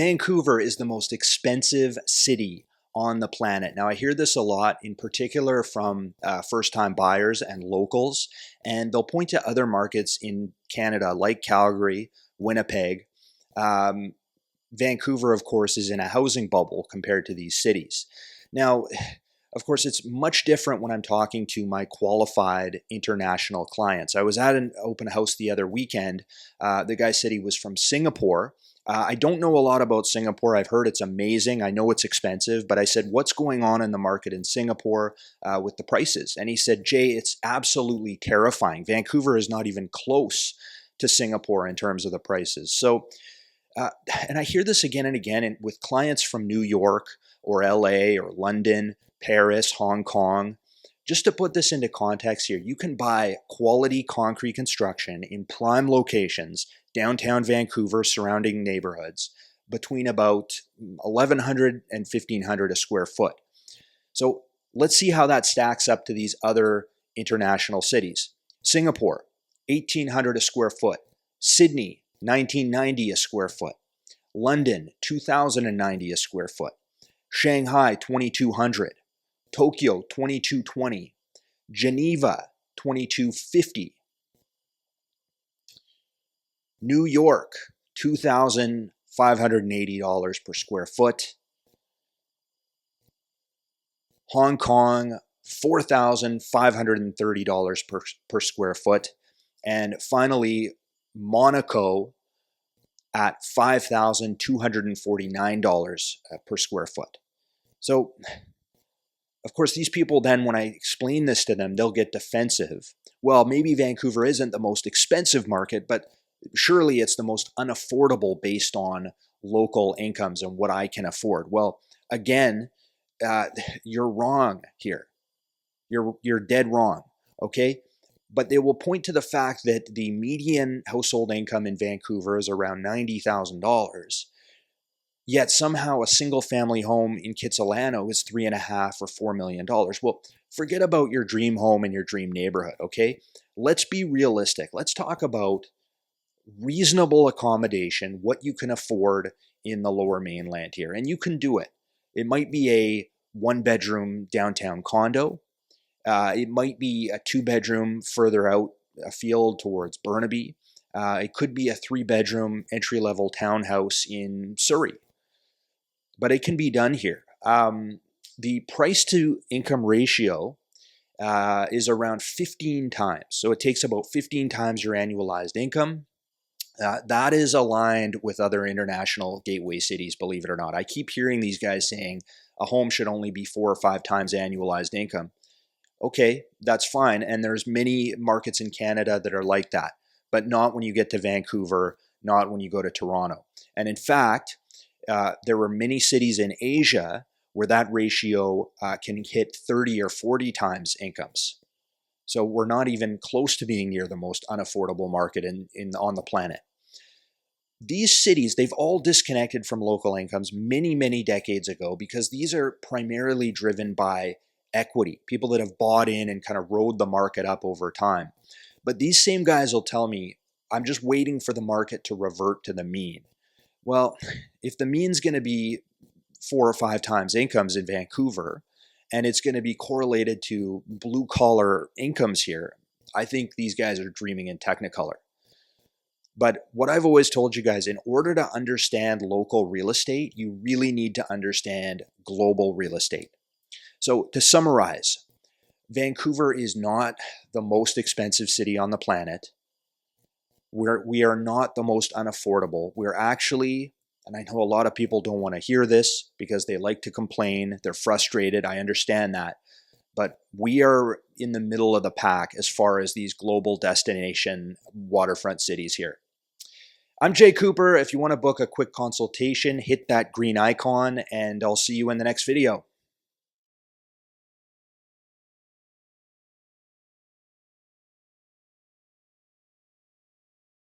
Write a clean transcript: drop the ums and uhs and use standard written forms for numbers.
Vancouver is the most expensive city on the planet. Now, I hear this a lot, in particular from first-time buyers and locals, and they'll point to other markets in Canada like Calgary, Winnipeg. Vancouver, of course, is in a housing bubble compared to these cities. Now, of course, it's much different when I'm talking to my qualified international clients. I was at an open house the other weekend. The guy said he was from Singapore. I don't know a lot about Singapore. I've heard it's amazing. I know it's expensive, but I said, what's going on in the market in Singapore with the prices? And he said, Jay, it's absolutely terrifying. Vancouver is not even close to Singapore in terms of the prices. So, and I hear this again and again with clients from New York or LA or London, Paris, Hong Kong. Just to put this into context here, you can buy quality concrete construction in prime locations, downtown Vancouver, surrounding neighborhoods, between about $1,100 and $1,500 a square foot. So let's see how that stacks up to these other international cities. Singapore, $1,800 a square foot. Sydney, $1,990 a square foot. London, $2,090 a square foot. Shanghai, $2,200. Tokyo, $2,220. Geneva, $2,250. New York, $2,580 per square foot. Hong Kong, $4,530 per square foot. And finally, Monaco at $5,249 per square foot. So, of course, these people then, when I explain this to them, they'll get defensive. Well, maybe Vancouver isn't the most expensive market, but surely it's the most unaffordable based on local incomes and what I can afford. Well, again, you're wrong here. You're dead wrong, okay? But they will point to the fact that the median household income in Vancouver is around $90,000. Yet somehow a single family home in Kitsilano is $3.5 or $4 million. Well, forget about your dream home and your dream neighborhood, okay? Let's be realistic. Let's talk about reasonable accommodation, what you can afford in the Lower Mainland here. And you can do it. It might be a one-bedroom downtown condo. It might be a two-bedroom further out afield towards Burnaby. It could be a three-bedroom entry-level townhouse in Surrey. But it can be done here. The price-to-income ratio is around 15 times. So it takes about 15 times your annualized income. That is aligned with other international gateway cities, believe it or not. I keep hearing these guys saying a home should only be 4 or 5 times annualized income. Okay, that's fine. And there's many markets in Canada that are like that, but not when you get to Vancouver, not when you go to Toronto. And in fact, there were many cities in Asia where that ratio can hit 30 or 40 times incomes. So we're not even close to being near the most unaffordable market on the planet. These cities, they've all disconnected from local incomes many, many decades ago because these are primarily driven by equity, people that have bought in and kind of rode the market up over time. But these same guys will tell me, I'm just waiting for the market to revert to the mean. Well, if the mean's going to be 4 or 5 times incomes in Vancouver, and it's going to be correlated to blue collar incomes here, I think these guys are dreaming in Technicolor. But what I've always told you guys, in order to understand local real estate, you really need to understand global real estate. So to summarize, Vancouver is not the most expensive city on the planet. We are not the most unaffordable. We're actually, and I know a lot of people don't want to hear this because they like to complain. They're frustrated. I understand that. But we are in the middle of the pack as far as these global destination waterfront cities here. I'm Jay Coupar. If you want to book a quick consultation, hit that green icon and I'll see you in the next video.